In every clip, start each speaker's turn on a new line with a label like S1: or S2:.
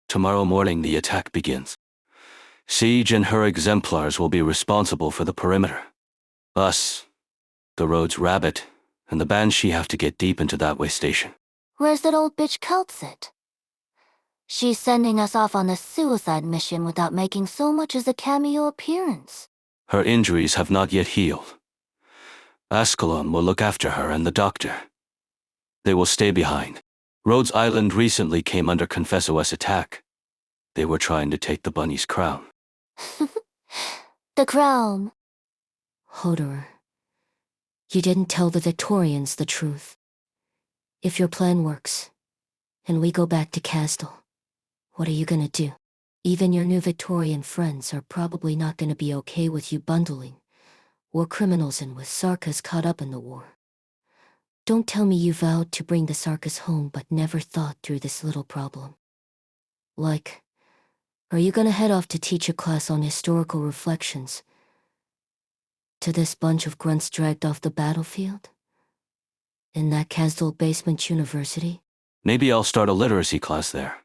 S1: Tomorrow morning the attack begins. Siege and her exemplars will be responsible for the perimeter. Us, the Rhodes Rabbit, and the Banshee have to get deep into that way station.
S2: Where's that old bitch Keltsit? She's sending us off on a suicide mission without making so much as a cameo appearance.
S1: Her injuries have not yet healed. Ascalon will look after her and the doctor. They will stay behind. Rhodes Island recently came under Confessor's attack. They were trying to take the bunny's crown.
S2: The crown.
S3: Hodor, you didn't tell the Victorians the truth. If your plan works, and we go back to Castle, what are you gonna do? Even your new Victorian friends are probably not gonna be okay with you bundling war criminals in with Sarkas caught up in the war. Don't tell me you vowed to bring the Sarkas home but never thought through this little problem. Like, are you gonna head off to teach a class on historical reflections to this bunch of grunts dragged off the battlefield? In that Castle basement university?
S1: Maybe I'll start a literacy class there.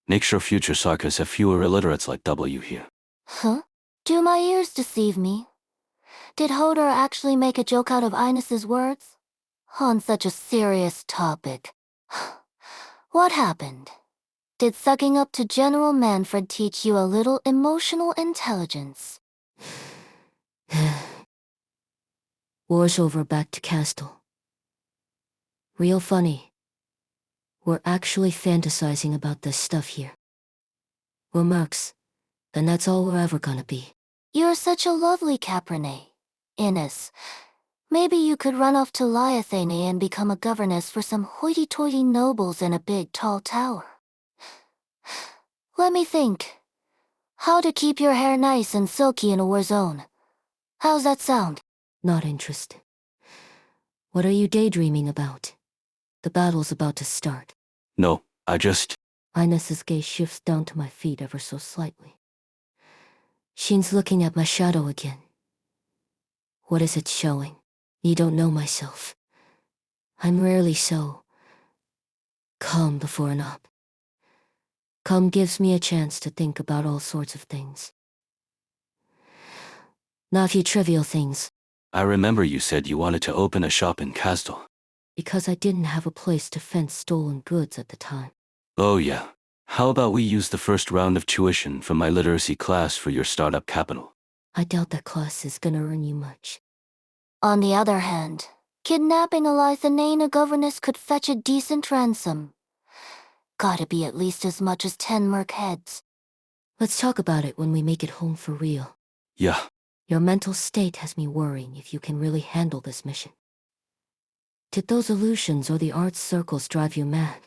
S1: Make sure future Sarkas have fewer illiterates like W here.
S2: Huh? Do my ears deceive me? Did Hodor actually make a joke out of Inas's words? On such a serious topic. What happened? Did sucking up to General Manfred teach you a little emotional intelligence?
S3: War's over, back to Castle. Real funny. We're actually fantasizing about this stuff here. We're mercs, and that's all we're ever gonna be.
S2: You're such a lovely Caprine. Innes, maybe you could run off to Liathane and become a governess for some hoity-toity nobles in a big, tall tower. Let me think. How to keep your hair nice and silky in a war zone. How's that sound?
S3: Not interested. What are you daydreaming about? The battle's about to start.
S1: No, I just...
S3: Inas's gaze shifts down to my feet ever so slightly. Sheen's looking at my shadow again. What is it showing? You don't know myself. I'm rarely so calm before an op. Calm gives me a chance to think about all sorts of things. Not a few trivial things.
S1: I remember you said you wanted to open a shop in Castle.
S3: Because I didn't have a place to fence stolen goods at the time.
S1: Oh yeah. How about we use the first round of tuition from my literacy class for your startup capital?
S3: I doubt that class is gonna earn you much.
S2: On the other hand, kidnapping a Liathane governess could fetch a decent ransom. Gotta be at least as much as 10 merc heads.
S3: Let's talk about it when we make it home for real.
S1: Yeah.
S3: Your mental state has me worrying if you can really handle this mission. Did those illusions or the arts circles drive you mad?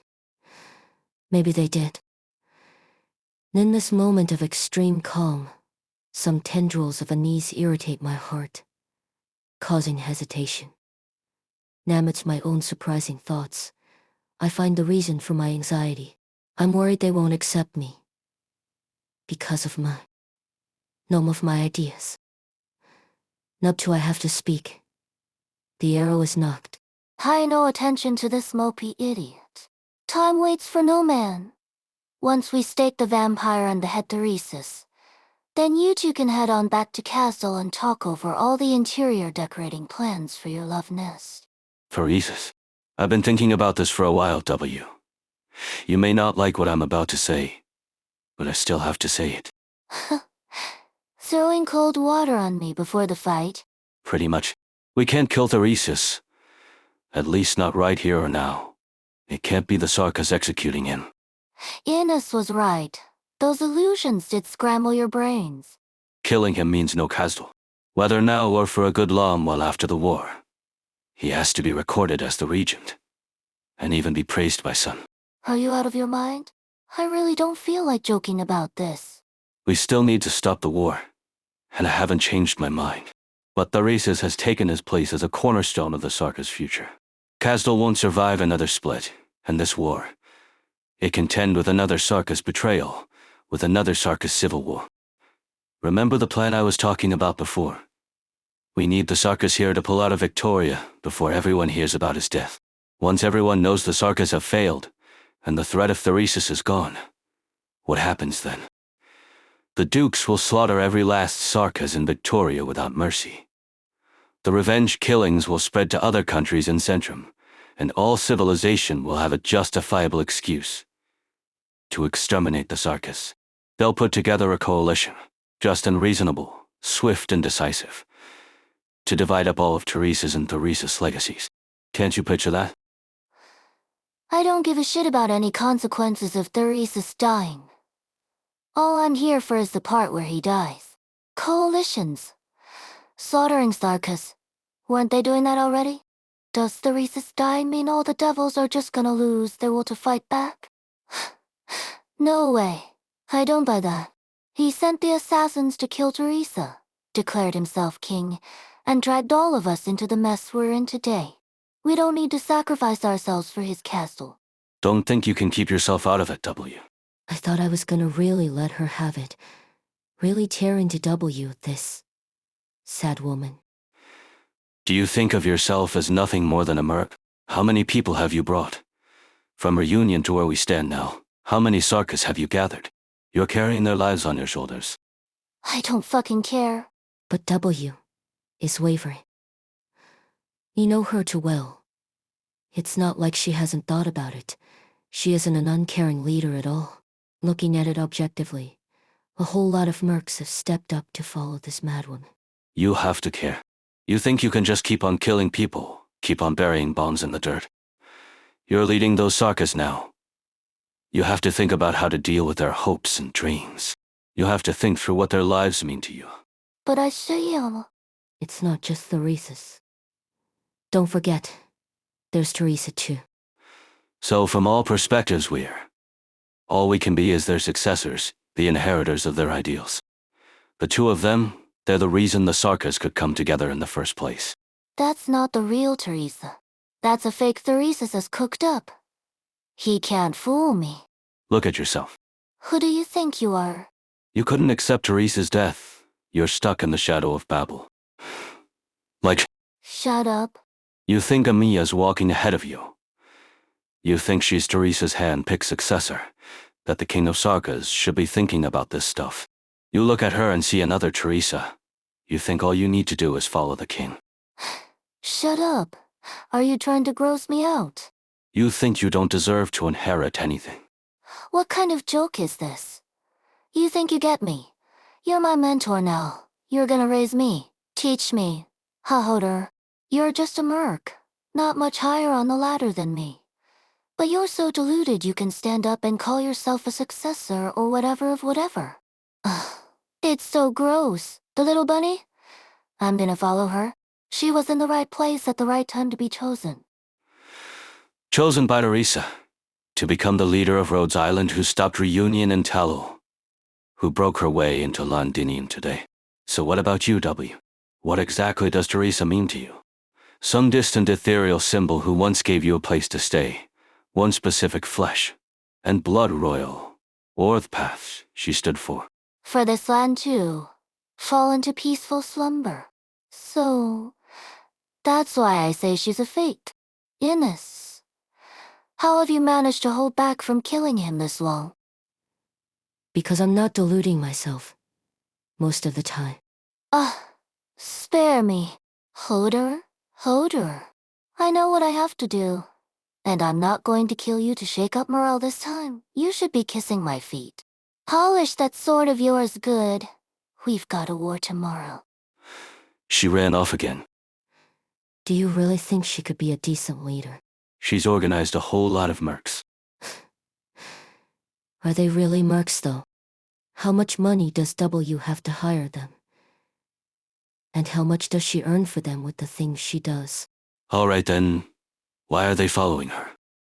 S3: Maybe they did. In this moment of extreme calm, some tendrils of unease irritate my heart, causing hesitation. Amidst my own surprising thoughts, I find the reason for my anxiety. I'm worried they won't accept me. Because of my... none of my ideas. Not till I have to speak. The arrow is knocked.
S2: Pay no attention to this mopey idiot. Time waits for no man. Once we stake the vampire and the Heteresis, then you two can head on back to Castle and talk over all the interior decorating plans for your love nest.
S1: Theresis. I've been thinking about this for a while, W. You may not like what I'm about to say, but I still have to say it.
S2: Throwing cold water on me before the fight?
S1: Pretty much. We can't kill Theresis. At least not right here or now. It can't be the Sarkas executing him.
S2: Innes was right. Those illusions did scramble your brains.
S1: Killing him means no Castle. Whether now or for a good long while after the war. He has to be recorded as the regent. And even be praised by some.
S2: Are you out of your mind? I really don't feel like joking about this.
S1: We still need to stop the war. And I haven't changed my mind. But Theresis has taken his place as a cornerstone of the Sarkas' future. Castle won't survive another split, and this war. It can tend with another Sarkas betrayal, with another Sarkas civil war. Remember the plan I was talking about before? We need the Sarkas here to pull out of Victoria before everyone hears about his death. Once everyone knows the Sarkas have failed, and the threat of Theresis is gone, What happens then? The dukes will slaughter every last Sarkas in Victoria without mercy. The revenge killings will spread to other countries in Centrum, and all civilization will have a justifiable excuse to exterminate the Sarkas. They'll put together a coalition, just and reasonable, swift and decisive, to divide up all of Teresa's and Theresa's legacies. Can't you picture that?
S2: I don't give a shit about any consequences of Theresa's dying. All I'm here for is the part where he dies. Coalitions. Slaughtering Sarkas. Weren't they doing that already? Does Theresa's dying mean all the devils are just gonna lose their will to fight back? No way. I don't buy that. He sent the assassins to kill Teresa, declared himself king, and dragged all of us into the mess we're in today. We don't need to sacrifice ourselves for his castle.
S1: Don't think you can keep yourself out of it, W.
S3: I thought I was gonna really let her have it. Really tear into W, this sad woman.
S1: Do you think of yourself as nothing more than a merc? How many people have you brought? From Reunion to where we stand now, how many Sarkas have you gathered? You're carrying their lives on your shoulders.
S2: I don't fucking care.
S3: But W is wavering. You know her too well. It's not like she hasn't thought about it. She isn't an uncaring leader at all. Looking at it objectively, a whole lot of mercs have stepped up to follow this madwoman.
S1: You have to care. You think you can just keep on killing people, keep on burying bombs in the dirt. You're leading those Sarkas now. You have to think about how to deal with their hopes and dreams. You have to think through what their lives mean to you.
S2: But I say,
S3: It's not just Theresa's. Don't forget, there's Teresa too.
S1: So from all perspectives all we can be is their successors, the inheritors of their ideals. The two of them, they're the reason the Sarkas could come together in the first place.
S2: That's not the real Teresa. That's a fake Theresa's that's cooked up. He can't fool me.
S1: Look at yourself.
S2: Who do you think you are?
S1: You couldn't accept Teresa's death. You're stuck in the shadow of Babel. Like,
S2: Shut up.
S1: you think Amiya's walking ahead of you. You think she's Teresa's hand-picked successor, that the King of Sarkas should be thinking about this stuff. You look at her and see another Teresa. You think all you need to do is follow the king.
S2: Shut up. Are you trying to gross me out?
S1: You think you don't deserve to inherit anything.
S2: What kind of joke is this? You think you get me? You're my mentor now. You're gonna raise me, teach me. Hodor, you're just a merc, not much higher on the ladder than me. But you're so deluded you can stand up and call yourself a successor or whatever of whatever. Ugh, it's so gross. The little bunny? I'm gonna follow her. She was in the right place at the right time to be chosen.
S1: Chosen by Teresa, to become the leader of Rhodes Island who stopped Reunion in Talu, who broke her way into Londinium today. So what about you, W? What exactly does Teresa mean to you? Some distant ethereal symbol who once gave you a place to stay, one specific flesh and blood royal, or the paths she stood for.
S2: For this land too. Fall into peaceful slumber. So, that's why I say she's a fake. Innes. How have you managed to hold back from killing him this long?
S3: Because I'm not deluding myself. Most of the time.
S2: Spare me. Hodor? I know what I have to do. And I'm not going to kill you to shake up morale this time. You should be kissing my feet. Polish that sword of yours good. We've got a war tomorrow.
S1: She ran off again.
S3: Do you really think she could be a decent leader?
S1: She's organized a whole lot of mercs.
S3: Are they really mercs though? How much money does W have to hire them? And how much does she earn for them with the things she does?
S1: All right then, why are they following her?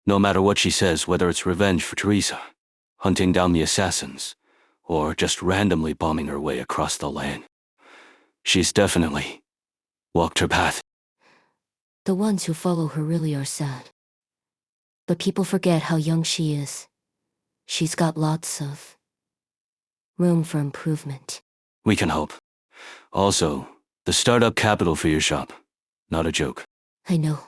S1: No matter what she says, whether it's revenge for Teresa, hunting down the assassins, or just randomly bombing her way across the land, she's definitely walked her path.
S3: The ones who follow her really are sad. But people forget how young she is. She's got lots of room for improvement.
S1: We can hope. Also, the startup capital for your shop. Not a joke.
S3: I know.